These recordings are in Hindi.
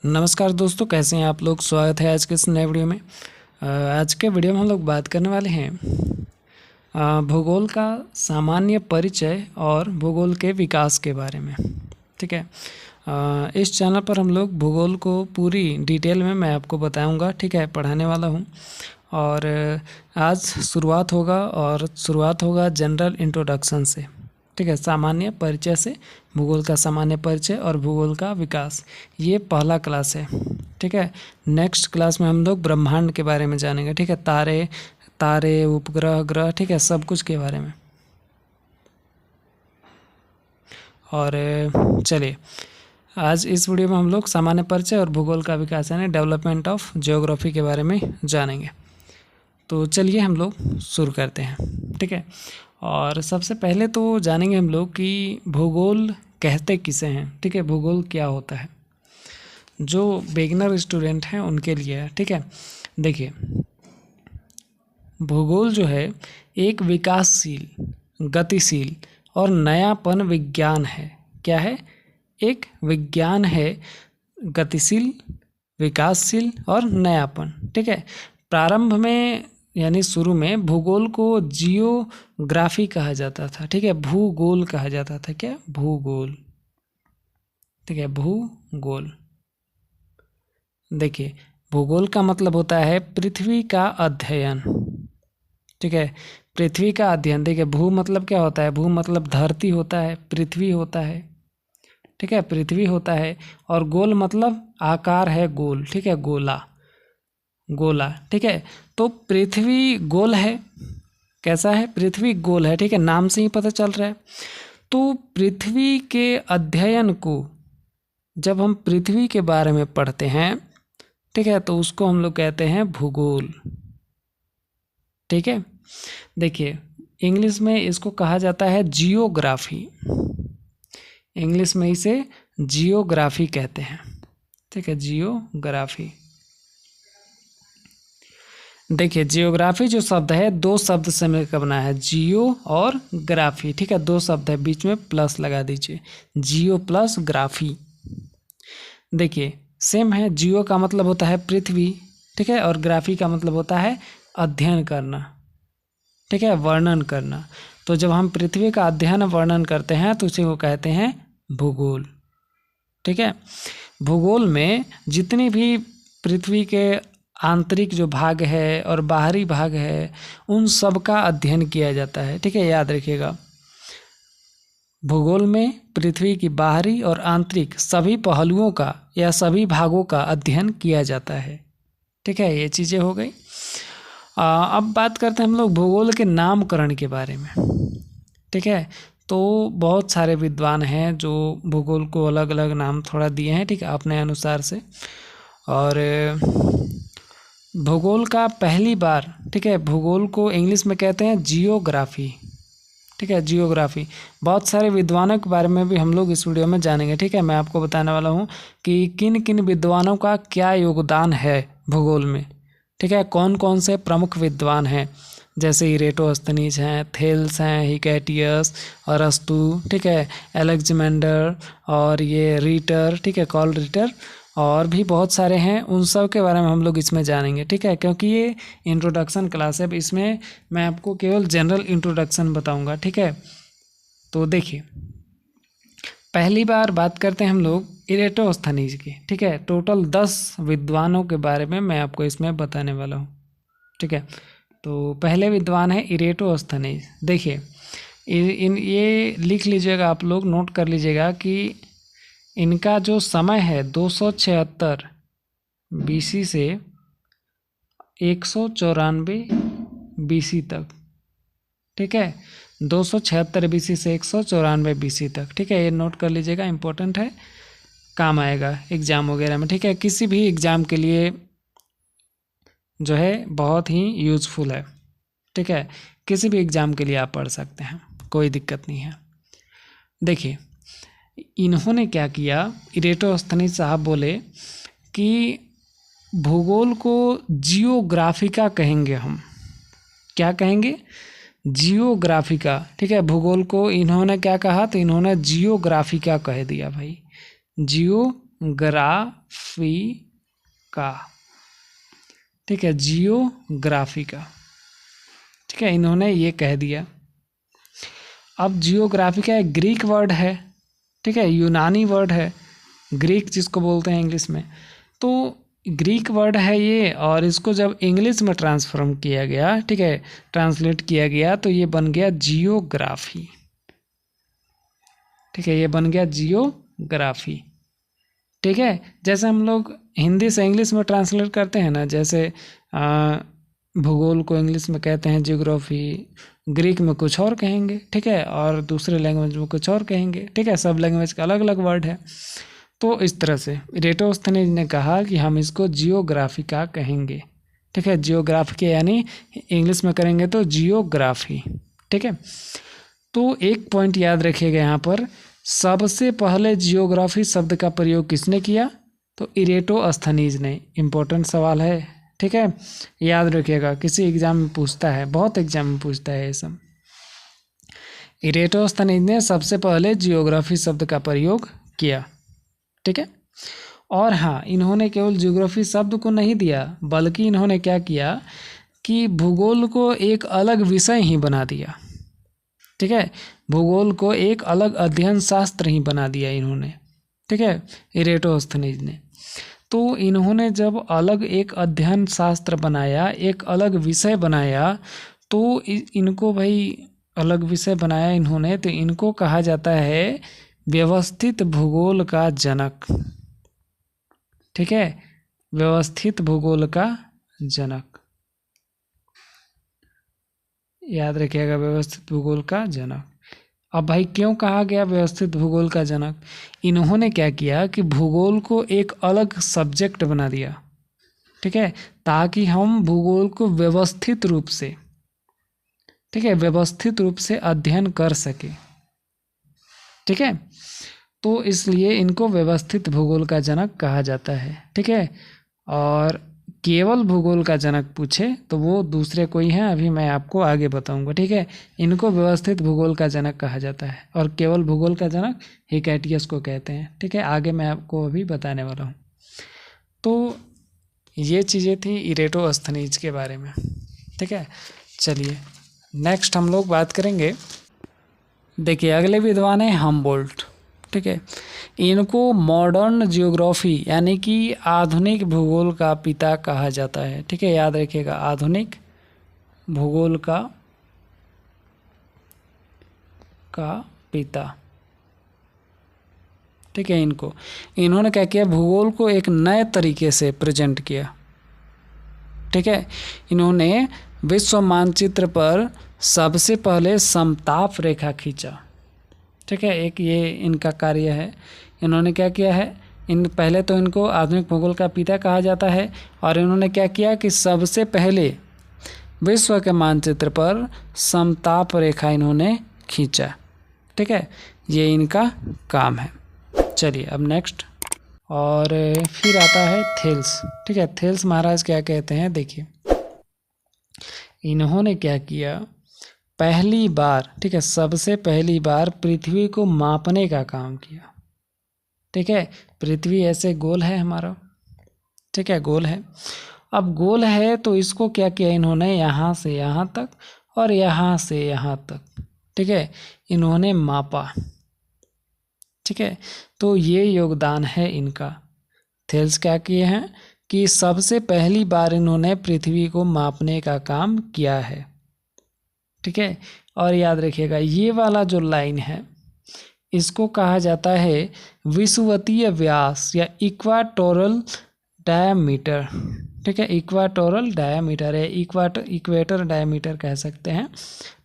नमस्कार दोस्तों, कैसे हैं आप लोग। स्वागत है आज के इस नए वीडियो में। आज के वीडियो में हम लोग बात करने वाले हैं भूगोल का सामान्य परिचय और भूगोल के विकास के बारे में। ठीक है। इस चैनल पर हम लोग भूगोल को पूरी डिटेल में मैं आपको बताऊंगा। ठीक है, पढ़ाने वाला हूं। और आज शुरुआत होगा जनरल इंट्रोडक्शन से। ठीक है, सामान्य परिचय से, भूगोल का सामान्य परिचय और भूगोल का विकास। ये पहला क्लास है। ठीक है, नेक्स्ट क्लास में हम लोग ब्रह्मांड के बारे में जानेंगे। ठीक है, तारे उपग्रह ग्रह, ठीक है, सब कुछ के बारे में। और चलिए, आज इस वीडियो में हम लोग सामान्य परिचय और भूगोल का विकास यानी डेवलपमेंट ऑफ ज्योग्राफी के बारे में जानेंगे। तो चलिए हम लोग शुरू करते हैं। ठीक है, और सबसे पहले तो जानेंगे हम लोग कि भूगोल कहते किसे हैं। ठीक है, भूगोल क्या होता है, जो बिगिनर स्टूडेंट हैं उनके लिए है। ठीक है, देखिए, भूगोल जो है एक विकासशील, गतिशील और नयापन विज्ञान है। क्या है? एक विज्ञान है, गतिशील, विकासशील और नयापन। ठीक है, प्रारंभ में यानी शुरू में भूगोल को जियोग्राफी कहा जाता था। ठीक है, भूगोल कहा जाता था। क्या? भूगोल। ठीक है, भूगोल। देखिए, भूगोल का मतलब होता है पृथ्वी का अध्ययन। ठीक है, पृथ्वी का अध्ययन। देखिए, भू मतलब क्या होता है? भू मतलब धरती होता है, पृथ्वी होता है। ठीक है, पृथ्वी होता है। और गोल मतलब आकार है, गोल। ठीक है, गोला। ठीक है, तो पृथ्वी गोल है। कैसा है? पृथ्वी गोल है। ठीक है, नाम से ही पता चल रहा है। तो पृथ्वी के अध्ययन को, जब हम पृथ्वी के बारे में पढ़ते हैं, ठीक है, तो उसको हम लोग कहते हैं भूगोल। ठीक है, देखिए, इंग्लिश में इसको कहा जाता है जियोग्राफी। इंग्लिश में इसे जियोग्राफी कहते हैं। ठीक है, जियोग्राफी। देखिए, जियोग्राफी जो शब्द है दो शब्द से मिलकर बना है, जियो और ग्राफी। ठीक है, दो शब्द है, बीच में प्लस लगा दीजिए, जियो प्लस ग्राफी। देखिए, सेम है। जियो का मतलब होता है पृथ्वी। ठीक है, और ग्राफी का मतलब होता है अध्ययन करना। ठीक है, वर्णन करना। तो जब हम पृथ्वी का अध्ययन वर्णन करते हैं तो उसी को कहते हैं भूगोल। ठीक है, भूगोल में जितनी भी पृथ्वी के आंतरिक जो भाग है और बाहरी भाग है, उन सब का अध्ययन किया जाता है। ठीक है, याद रखिएगा, भूगोल में पृथ्वी की बाहरी और आंतरिक सभी पहलुओं का या सभी भागों का अध्ययन किया जाता है। ठीक है, ये चीज़ें हो गई। अब बात करते हैं हम लोग भूगोल के नामकरण के बारे में। ठीक है, तो बहुत सारे विद्वान हैं जो भूगोल को अलग अलग नाम थोड़ा दिए हैं। ठीक है, अपने अनुसार से। और भूगोल का पहली बार, ठीक है, भूगोल को इंग्लिश में कहते हैं जियोग्राफी। ठीक है, जियोग्राफी। बहुत सारे विद्वानों के बारे में भी हम लोग इस वीडियो में जानेंगे। ठीक है, मैं आपको बताने वाला हूँ कि किन किन विद्वानों का क्या योगदान है भूगोल में। ठीक है, कौन कौन से प्रमुख विद्वान हैं, जैसे इरेटोस्थनीज हैं, थेल्स हैं, हिकैटियस, अरस्तु, ठीक है, अलेक्जेंडर और ये रीटर, ठीक है, कार्ल रीटर, और भी बहुत सारे हैं। उन सब के बारे में हम लोग इसमें जानेंगे। ठीक है, क्योंकि ये इंट्रोडक्शन क्लास है, इसमें मैं आपको केवल जनरल इंट्रोडक्शन बताऊंगा। ठीक है, तो देखिए, पहली बार बात करते हैं हम लोग इरेटोस्थनीज की। ठीक है, टोटल 10 विद्वानों के बारे में मैं आपको इसमें बताने वाला हूँ। ठीक है, तो पहले विद्वान है इरेटोस्थनीज। देखिए, ये लिख लीजिएगा, आप लोग नोट कर लीजिएगा कि इनका जो समय है 276 BC से 194 BC तक। ठीक है, 276 BC से 194 BC तक। ठीक है, ये नोट कर लीजिएगा, इम्पोर्टेंट है, काम आएगा एग्ज़ाम वगैरह में। ठीक है, किसी भी एग्ज़ाम के लिए जो है बहुत ही यूज़फुल है। ठीक है, किसी भी एग्ज़ाम के लिए आप पढ़ सकते हैं, कोई दिक्कत नहीं है। देखिए, इन्होंने क्या किया, इरेटोस्थनीज साहब बोले कि भूगोल को जियोग्राफिका कहेंगे हम। क्या कहेंगे? जियोग्राफिका। ठीक है, भूगोल को इन्होंने क्या कहा, तो इन्होंने जियोग्राफिका कह दिया भाई, जियो का, ठीक है, जियोग्राफी का, ठीक है, इन्होंने ये कह दिया। अब जियोग्राफी का एक ग्रीक वर्ड है, ठीक है, यूनानी वर्ड है, ग्रीक जिसको बोलते हैं इंग्लिश में। तो ग्रीक वर्ड है ये, और इसको जब इंग्लिश में ट्रांसफॉर्म किया गया, ठीक है, ट्रांसलेट किया गया, तो ये बन गया जियोग्राफी, ठीक है, ये बन गया जियोग्राफी, ठीक है। जैसे हम लोग हिंदी से इंग्लिश में ट्रांसलेट करते हैं ना, जैसे भूगोल को इंग्लिश में कहते हैं जियोग्राफी, ग्रीक में कुछ और कहेंगे, ठीक है, और दूसरे लैंग्वेज में कुछ और कहेंगे, ठीक है, सब लैंग्वेज का अलग अलग वर्ड है। तो इस तरह से इरेटोस्थनीज ने कहा कि हम इसको जियोग्राफी का कहेंगे, ठीक है, जियोग्राफी के यानी इंग्लिश में करेंगे तो जियोग्राफी, ठीक है। तो एक पॉइंट याद रखिएगा यहाँ पर, सबसे पहले जियोग्राफी शब्द का प्रयोग किसने किया? तो इरेटोस्थनीज ने। इम्पोर्टेंट सवाल है, ठीक है, याद रखिएगा, किसी एग्जाम में पूछता है, बहुत एग्जाम में पूछता है ये सब। इरेटोस्थनीज ने सबसे पहले जियोग्राफी शब्द का प्रयोग किया, ठीक है। और हाँ, इन्होंने केवल जियोग्राफी शब्द को नहीं दिया, बल्कि इन्होंने क्या किया कि भूगोल को एक अलग विषय ही बना दिया, ठीक है, भूगोल को एक अलग अध्ययन शास्त्र ही बना दिया इन्होंने, ठीक है, इरेटोस्थनीज ने। तो इन्होंने जब अलग एक अध्ययन शास्त्र बनाया, एक अलग विषय बनाया, तो इनको भाई अलग विषय बनाया इन्होंने, तो इनको कहा जाता है व्यवस्थित भूगोल का जनक, ठीक है, व्यवस्थित भूगोल का जनक, याद रखिएगा, व्यवस्थित भूगोल का जनक। अब भाई क्यों कहा गया व्यवस्थित भूगोल का जनक? इन्होंने क्या किया कि भूगोल को एक अलग सब्जेक्ट बना दिया, ठीक है, ताकि हम भूगोल को व्यवस्थित रूप से, ठीक है, व्यवस्थित रूप से अध्ययन कर सके, ठीक है। तो इसलिए इनको व्यवस्थित भूगोल का जनक कहा जाता है, ठीक है। और केवल भूगोल का जनक पूछे तो वो दूसरे कोई हैं, अभी मैं आपको आगे बताऊंगा, ठीक है। इनको व्यवस्थित भूगोल का जनक कहा जाता है, और केवल भूगोल का जनक हिकैटियस को कहते हैं, ठीक है, आगे मैं आपको अभी बताने वाला हूँ। तो ये चीज़ें थी इरेटोस्थनीज के बारे में, ठीक है। चलिए नेक्स्ट हम लोग बात करेंगे, देखिए अगले विद्वान है हमबोल्ट, ठीक है। इनको मॉडर्न जियोग्राफी यानी कि आधुनिक भूगोल का पिता कहा जाता है, ठीक है, याद रखिएगा, आधुनिक भूगोल का पिता, ठीक है। इन्होंने क्या किया, भूगोल को एक नए तरीके से प्रेजेंट किया, ठीक है। इन्होंने विश्व मानचित्र पर सबसे पहले समताप रेखा खींचा, ठीक है, एक ये इनका कार्य है। इन्होंने क्या किया है, पहले तो इनको आधुनिक भूगोल का पिता कहा जाता है, और इन्होंने क्या किया कि सबसे पहले विश्व के मानचित्र पर समताप रेखा इन्होंने खींचा, ठीक है, ये इनका काम है। चलिए अब नेक्स्ट, और फिर आता है थेल्स, ठीक है। थेल्स महाराज क्या कहते हैं, देखिए इन्होंने क्या किया, पहली बार, ठीक है, सबसे पहली बार पृथ्वी को मापने का काम किया, ठीक है। पृथ्वी ऐसे गोल है हमारा, ठीक है, गोल है। अब गोल है तो इसको क्या किया इन्होंने, यहाँ से यहाँ तक और यहाँ से यहाँ तक, ठीक है, इन्होंने मापा, ठीक है। तो ये योगदान है इनका। थेल्स क्या किए हैं कि सबसे पहली बार इन्होंने पृथ्वी को मापने का काम किया है, ठीक है। और याद रखिएगा ये वाला जो लाइन है इसको कहा जाता है विषुवतीय व्यास या इक्वाटोरल डायमीटर, ठीक है, इक्वाटोरल डायमीटर है, इक्वेटर डायमीटर कह सकते हैं,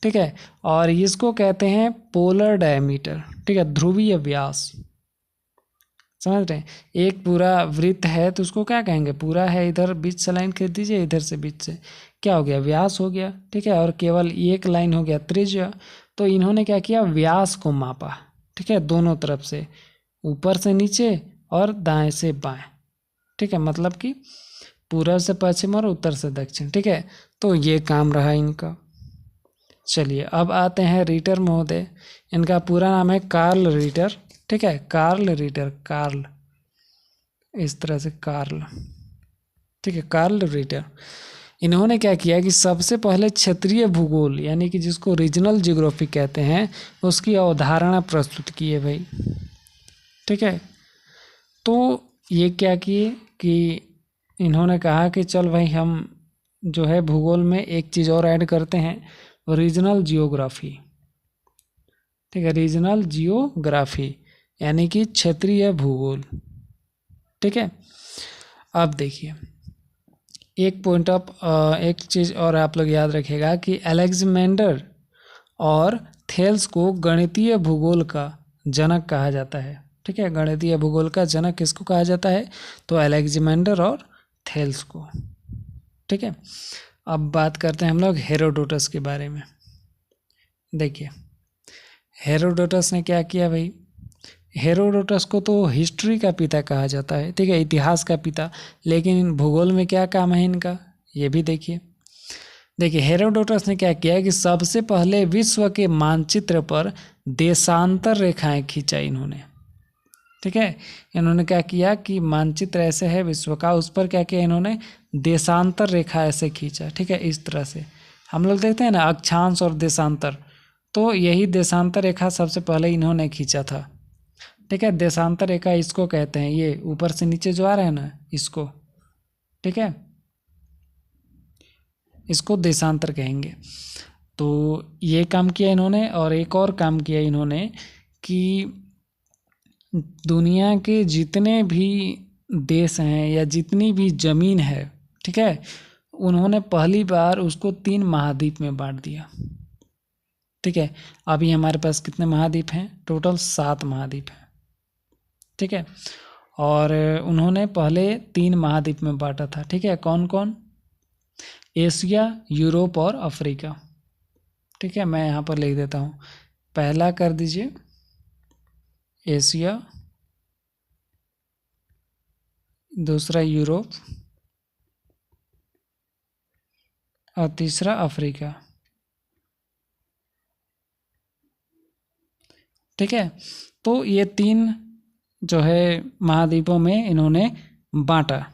ठीक है। और इसको कहते हैं पोलर डायमीटर, ठीक है, ध्रुवीय व्यास, समझ रहे हैं। एक पूरा वृत्त है तो उसको क्या कहेंगे, पूरा है, इधर बीच से लाइन खींच दीजिए, इधर से बीच से क्या हो गया, व्यास हो गया, ठीक है। और केवल एक लाइन हो गया त्रिज्या। तो इन्होंने क्या किया, व्यास को मापा, ठीक है, दोनों तरफ से, ऊपर से नीचे और दाएं से बाएं, ठीक है, मतलब कि पूर्व से पश्चिम और उत्तर से दक्षिण, ठीक है। तो ये काम रहा इनका। चलिए अब आते हैं रीटर महोदय, इनका पूरा नाम है कार्ल रीटर, ठीक है, कार्ल रीटर, कार्ल, इस तरह से कार्ल, ठीक है, कार्ल रिटर। इन्होंने क्या किया कि सबसे पहले क्षेत्रीय भूगोल यानी कि जिसको रीजनल ज्योग्राफी कहते हैं उसकी अवधारणा प्रस्तुत की है भाई, ठीक है। तो ये क्या किए कि इन्होंने कहा कि चल भाई हम जो है भूगोल में एक चीज़ और ऐड करते हैं, रीजनल जियोग्राफी, ठीक है, रीजनल जियोग्राफी यानी कि क्षेत्रीय भूगोल, ठीक है। अब देखिए एक पॉइंट ऑफ एक चीज़ और आप लोग याद रखिएगा कि अलेक्जेंडर और थेल्स को गणितीय भूगोल का जनक कहा जाता है, ठीक है। गणितीय भूगोल का जनक किसको कहा जाता है? तो अलेक्जेंडर और थेल्स को, ठीक है। अब बात करते हैं हम लोग हेरोडोटस के बारे में। देखिए हेरोडोटस ने क्या किया भाई, हेरोडोटस को तो हिस्ट्री का पिता कहा जाता है, ठीक है, इतिहास का पिता, लेकिन भूगोल में क्या काम है इनका ये भी देखिए। देखिए हेरोडोटस ने क्या किया कि सबसे पहले विश्व के मानचित्र पर देशांतर रेखाएं खींचा इन्होंने, ठीक है। इन्होंने क्या किया कि मानचित्र ऐसे है विश्व का, उस पर क्या किया इन्होंने देशांतर रेखा ऐसे खींचा, ठीक है। इस तरह से हम लोग देखते हैं ना अक्षांश और देशांतर, तो यही देशांतर रेखा सबसे पहले इन्होंने खींचा था, ठीक है। देशांतर रेखा इसको कहते हैं, ये ऊपर से नीचे जो आ रहा है ना इसको, ठीक है, इसको देशांतर कहेंगे। तो ये काम किया इन्होंने, और एक और काम किया इन्होंने कि दुनिया के जितने भी देश हैं या जितनी भी ज़मीन है, ठीक है, उन्होंने पहली बार उसको 3 महाद्वीप में बांट दिया, ठीक है। अभी हमारे पास कितने महाद्वीप हैं? टोटल 7 महाद्वीप हैं, ठीक है। और उन्होंने पहले 3 महाद्वीप में बांटा था, ठीक है। कौन कौन? एशिया, यूरोप और अफ्रीका, ठीक है। मैं यहाँ पर लिख देता हूँ, पहला कर दीजिए एशिया, दूसरा यूरोप और तीसरा अफ्रीका, ठीक है। तो ये 3 जो है महाद्वीपों में इन्होंने बांटा,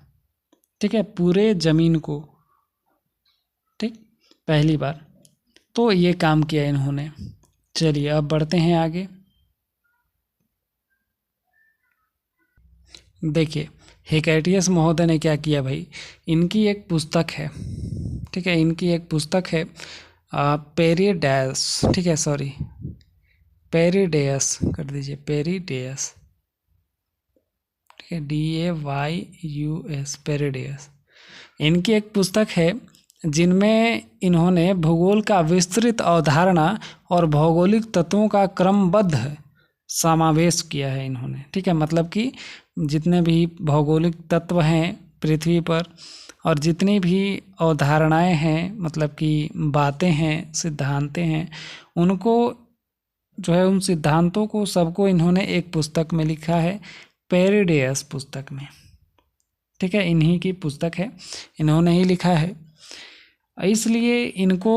ठीक है, पूरे ज़मीन को, ठीक, पहली बार। तो ये काम किया इन्होंने। चलिए अब बढ़ते हैं आगे। देखिए हेकेटियस महोदय ने क्या किया भाई, इनकी एक पुस्तक है, ठीक है, इनकी एक पुस्तक है पेरिडेयस, ठीक है, सॉरी पेरिडेयस कर दीजिए, पेरिडेयस, ठीक है, DAYUS, पेरिडेयस। इनकी एक पुस्तक है जिनमें इन्होंने भूगोल का विस्तृत अवधारणा और भौगोलिक तत्वों का क्रमबद्ध समावेश किया है इन्होंने, ठीक है। मतलब कि जितने भी भौगोलिक तत्व हैं पृथ्वी पर और जितनी भी अवधारणाएं हैं, मतलब कि बातें हैं, सिद्धांतें हैं, उनको जो है उन सिद्धांतों को सबको इन्होंने एक पुस्तक में लिखा है, पेरिडेयस पुस्तक में, ठीक है। इन्हीं की पुस्तक है, इन्होंने ही लिखा है, इसलिए इनको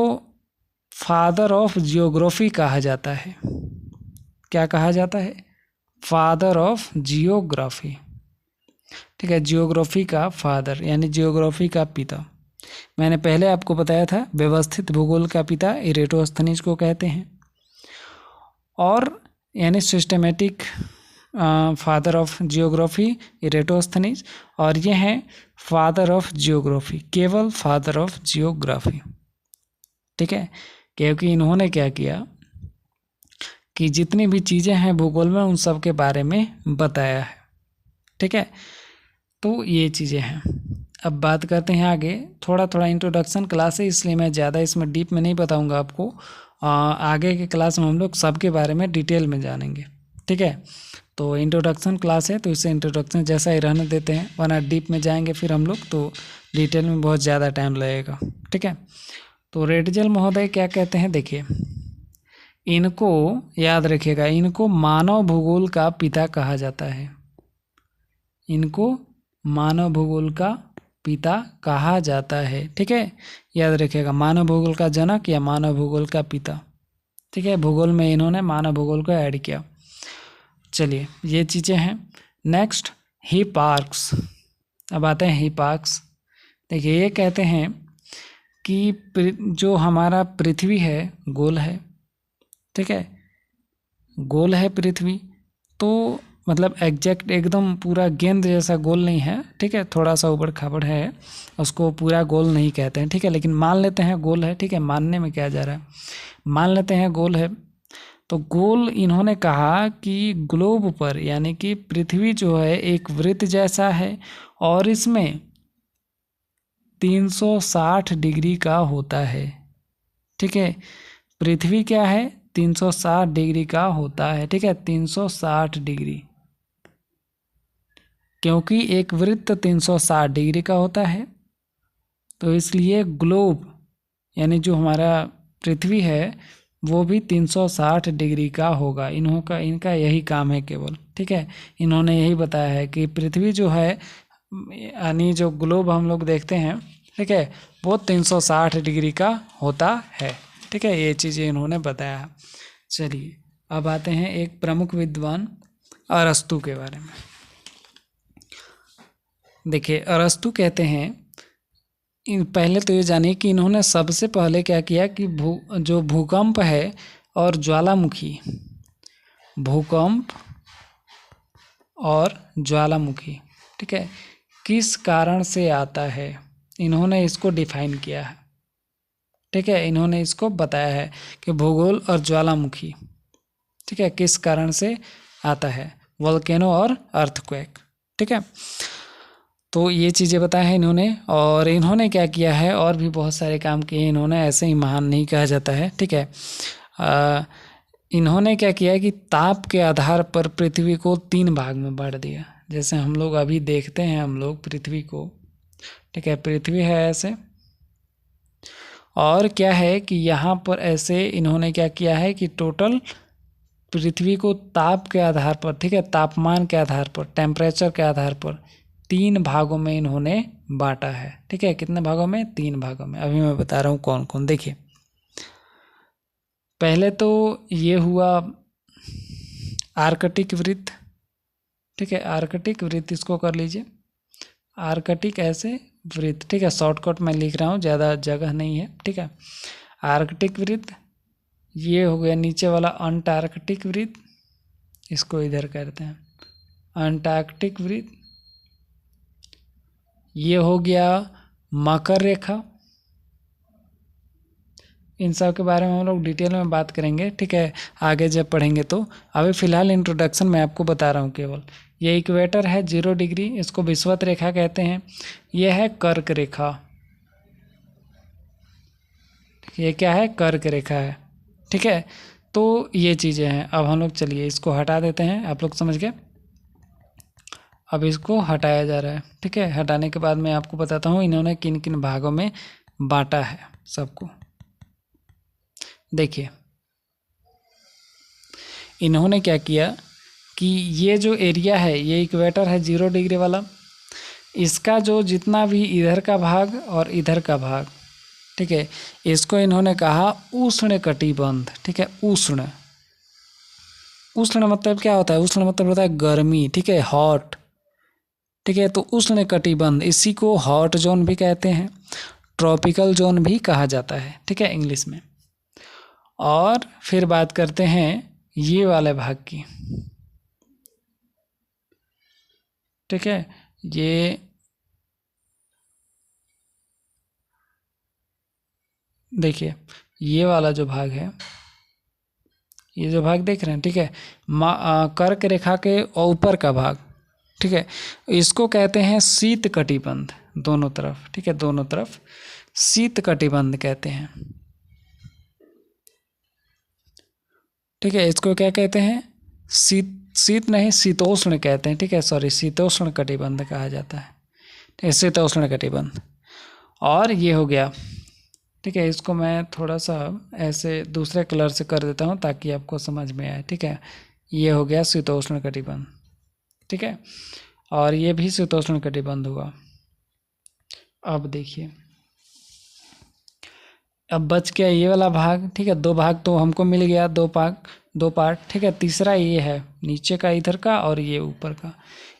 फादर ऑफ जियोग्राफी कहा जाता है। क्या कहा जाता है? फादर ऑफ जियोग्राफी, ठीक है, जियोग्राफी का फादर यानी जियोग्राफी का पिता। मैंने पहले आपको बताया था व्यवस्थित भूगोल का पिता इरेटोस्थनीज को कहते हैं, और यानी systematic father of geography Eratosthenes, और ये हैं फादर ऑफ जियोग्राफी, केवल फादर ऑफ जियोग्राफी, ठीक है। क्योंकि इन्होंने क्या किया कि जितनी भी चीज़ें हैं भूगोल में उन सब के बारे में बताया है, ठीक है। तो ये चीज़ें हैं। अब बात करते हैं आगे, थोड़ा थोड़ा इंट्रोडक्शन क्लास है इसलिए मैं ज़्यादा इसमें डीप में नहीं बताऊंगा आपको, आगे के क्लास में हम लोग सबके बारे में डिटेल में जानेंगे, ठीक है। तो इंट्रोडक्शन क्लास है तो इसे इंट्रोडक्शन जैसा ही रहने देते हैं, वरना डीप में जाएंगे फिर हम लोग तो डिटेल में बहुत ज़्यादा टाइम लगेगा, ठीक है। तो रेटजेल महोदय क्या कहते हैं, देखिए इनको याद रखिएगा, इनको मानव भूगोल का पिता कहा जाता है, इनको मानव भूगोल का पिता कहा जाता है, ठीक है। याद रखिएगा मानव भूगोल का जनक या मानव भूगोल का पिता, ठीक है। भूगोल में इन्होंने मानव भूगोल को ऐड किया। चलिए ये चीज़ें हैं। नेक्स्ट हिपार्क्स। अब आते हैं हिपार्क्स। देखिए ये कहते हैं कि जो हमारा पृथ्वी है गोल है, ठीक है, गोल है पृथ्वी, तो मतलब एग्जैक्ट एकदम पूरा गेंद जैसा गोल नहीं है, ठीक है, थोड़ा सा ऊबड़ खाबड़ है, उसको पूरा गोल नहीं कहते हैं, ठीक है, लेकिन मान लेते हैं गोल है, ठीक है, मानने में क्या जा रहा है, मान लेते हैं गोल है। तो गोल इन्होंने कहा कि ग्लोब पर यानी कि पृथ्वी जो है एक वृत्त जैसा है और इसमें 360 डिग्री का होता है, ठीक है, पृथ्वी क्या है 360 डिग्री का होता है, ठीक है, 360 डिग्री, क्योंकि एक वृत्त 360 डिग्री का होता है तो इसलिए ग्लोब यानी जो हमारा पृथ्वी है वो भी 360 डिग्री का होगा। इनका यही काम है केवल, ठीक है, इन्होंने यही बताया है कि पृथ्वी जो है यानी जो ग्लोब हम लोग देखते हैं, ठीक है, वो 360 डिग्री का होता है, ठीक है, ये चीज़ें इन्होंने बताया। चलिए अब आते हैं एक प्रमुख विद्वान अरस्तु के बारे में। देखिए अरस्तु कहते हैं, पहले तो ये जानिए कि इन्होंने सबसे पहले क्या किया कि जो भूकंप है और ज्वालामुखी, भूकंप और ज्वालामुखी, ठीक है, किस कारण से आता है, इन्होंने इसको डिफाइन किया है, ठीक है, इन्होंने इसको बताया है कि भूगोल और ज्वालामुखी, ठीक है, किस कारण से आता है, वोल्केनो और अर्थक्वेक, ठीक है, तो ये चीज़ें बताया है इन्होंने। और इन्होंने क्या किया है, और भी बहुत सारे काम किए इन्होंने, ऐसे ही महान नहीं कहा जाता है, ठीक है, इन्होंने क्या किया कि ताप के आधार पर पृथ्वी को 3 भाग में बांट दिया। जैसे हम लोग अभी देखते हैं हम लोग पृथ्वी को, ठीक है, पृथ्वी है ऐसे, और क्या है कि यहाँ पर ऐसे इन्होंने क्या किया है कि टोटल पृथ्वी को ताप के आधार पर, ठीक है, तापमान के आधार पर, टेम्परेचर के आधार पर 3 भागों में इन्होंने बांटा है, ठीक है, कितने भागों में, 3 भागों में। अभी मैं बता रहा हूँ कौन कौन। देखिए पहले तो ये हुआ आर्कटिक वृत्त, ठीक है, आर्कटिक वृत्त इसको कर लीजिए, आर्कटिक ऐसे वृत्त, ठीक है, शॉर्टकट में लिख रहा हूँ, ज़्यादा जगह नहीं है, ठीक है, आर्कटिक वृत्त। ये हो गया नीचे वाला अंटार्कटिक वृत्त, इसको इधर करते हैं अंटार्कटिक वृत्त। ये हो गया मकर रेखा। इन सब के बारे में हम लोग डिटेल में बात करेंगे, ठीक है, आगे जब पढ़ेंगे तो। अभी फ़िलहाल इंट्रोडक्शन में आपको बता रहा हूँ केवल। ये इक्वेटर है 0 डिग्री, इसको विषुवत रेखा कहते हैं। ये है कर्क रेखा, ये क्या है, कर्क रेखा है, ठीक है, तो ये चीज़ें हैं। अब हम लोग चलिए इसको हटा देते हैं, आप लोग समझ गए। अब इसको हटाया जा रहा है, ठीक है, हटाने के बाद मैं आपको बताता हूँ इन्होंने किन किन भागों में बांटा है सबको। देखिए इन्होंने क्या किया कि ये जो एरिया है, ये इक्वेटर है 0 डिग्री वाला, इसका जो जितना भी इधर का भाग और इधर का भाग, ठीक है, इसको इन्होंने कहा उष्ण कटिबंध, ठीक है, उष्ण। उष्ण मतलब क्या होता है, उष्ण मतलब होता है गर्मी, ठीक है, हॉट, ठीक है, तो उष्ण कटिबंध, इसी को हॉट जोन भी कहते हैं, ट्रॉपिकल जोन भी कहा जाता है, ठीक है, इंग्लिश में। और फिर बात करते हैं ये वाले भाग की, ठीक है, ये देखिए ये वाला जो भाग है, ये जो भाग देख रहे हैं, ठीक है, कर्क रेखा के ऊपर का भाग, ठीक है, इसको कहते हैं शीत कटिबंध, दोनों तरफ, ठीक है, दोनों तरफ शीत कटिबंध कहते हैं, ठीक है, इसको क्या कहते हैं, शीत नहीं शीतोष्ण कहते हैं, ठीक है, सॉरी, शीतोष्ण कटिबंध कहा जाता है, ठीक है, शीतोष्ण कटिबंध। और ये हो गया, ठीक है, इसको मैं थोड़ा सा ऐसे दूसरे कलर से कर देता हूँ ताकि आपको समझ में आए, ठीक है, ये हो गया शीतोष्ण कटिबंध, ठीक है, और ये भी शीतोष्ण कटिबंध हुआ। अब देखिए अब बच गया ये वाला भाग, ठीक है, 2 भाग तो हमको मिल गया, 2 पार्ट, ठीक है, तीसरा ये है नीचे का इधर का और ये ऊपर का,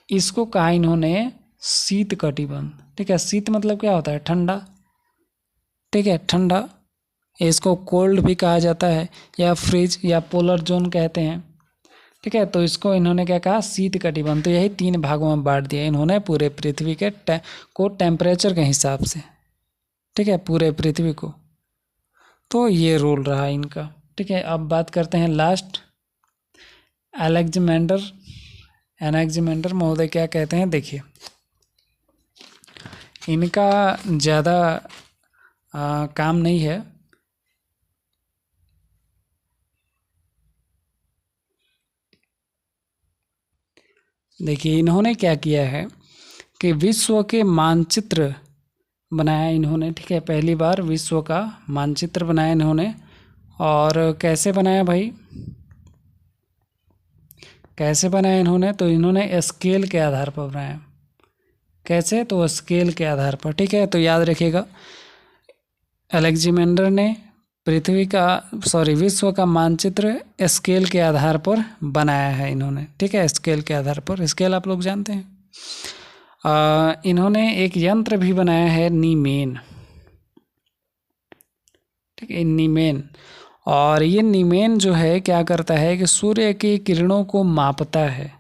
इसको कहा इन्होंने शीत कटिबंध। ठीक है, शीत मतलब क्या होता है? ठंडा। ठीक है, ठंडा। इसको कोल्ड भी कहा जाता है, या फ्रिज, या पोलर जोन कहते हैं। ठीक है, तो इसको इन्होंने क्या कहा? शीत कटिबंध। तो यही 3 भागों में बांट दिया इन्होंने पूरे पृथ्वी के को टेम्परेचर के हिसाब से। ठीक है, पूरे पृथ्वी को। तो ये रोल रहा इनका। ठीक है, अब बात करते हैं लास्ट, अलेक्जेंडर। एनेक्जेंडर महोदय क्या कहते हैं, देखिए। इनका ज़्यादा काम नहीं है। देखिए इन्होंने क्या किया है कि विश्व के मानचित्र बनाया इन्होंने। ठीक है, पहली बार विश्व का मानचित्र बनाया इन्होंने। और कैसे बनाया भाई? कैसे बनाया इन्होंने? तो इन्होंने स्केल के आधार पर बनाया। कैसे? तो स्केल के आधार पर। ठीक है, तो याद रखिएगा, अलेक्जेंडर ने विश्व का मानचित्र स्केल के आधार पर बनाया है इन्होंने। ठीक है, स्केल के आधार पर। स्केल आप लोग जानते हैं। इन्होंने एक यंत्र भी बनाया है, नीमेन। ठीक है, नीमेन। और ये नीमेन जो है क्या करता है कि सूर्य की किरणों को मापता है।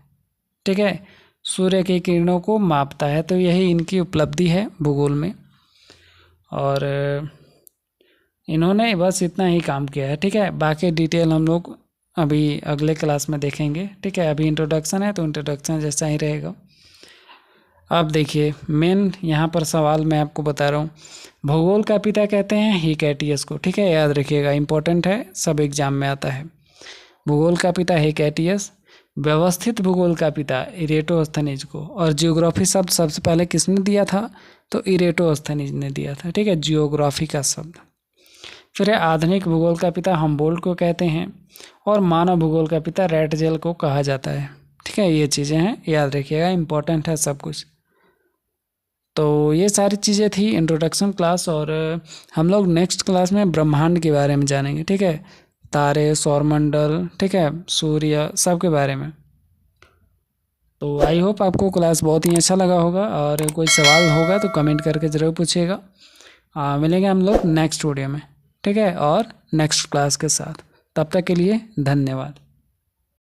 ठीक है, सूर्य की किरणों को मापता है। तो यही इनकी उपलब्धि है भूगोल में। और इन्होंने बस इतना ही काम किया है। ठीक है, बाकी डिटेल हम लोग अभी अगले क्लास में देखेंगे। ठीक है, अभी इंट्रोडक्शन है तो इंट्रोडक्शन जैसा ही रहेगा। अब देखिए मेन यहाँ पर सवाल मैं आपको बता रहा हूँ, भूगोल का पिता कहते हैं हिकैटियस को। ठीक है, याद रखिएगा, इंपॉर्टेंट है, सब एग्जाम में आता है। भूगोल का पिता हिकैटियस। व्यवस्थित भूगोल का पिता इरेटोस्थनीज को। और जियोग्राफी शब्द सबसे पहले किसने दिया था? तो इरेटोस्थनीज ने दिया था। ठीक है, जियोग्राफी का शब्द। फिर आधुनिक भूगोल का पिता हम्बोल्ट को कहते हैं। और मानव भूगोल का पिता रैटजेल को कहा जाता है। ठीक है, ये चीज़ें हैं, याद रखिएगा, इंपॉर्टेंट है सब कुछ। तो ये सारी चीज़ें थी इंट्रोडक्शन क्लास। और हम लोग नेक्स्ट क्लास में ब्रह्मांड के बारे में जानेंगे। ठीक है, तारे, सौरमंडल, ठीक है, सूर्य, सब के बारे में। तो आई होप आपको क्लास बहुत ही अच्छा लगा होगा। और कोई सवाल होगा तो कमेंट करके ज़रूर पूछिएगा। मिलेंगे हम लोग नेक्स्ट वीडियो में। ठीक है, और नेक्स्ट क्लास के साथ। तब तक के लिए धन्यवाद।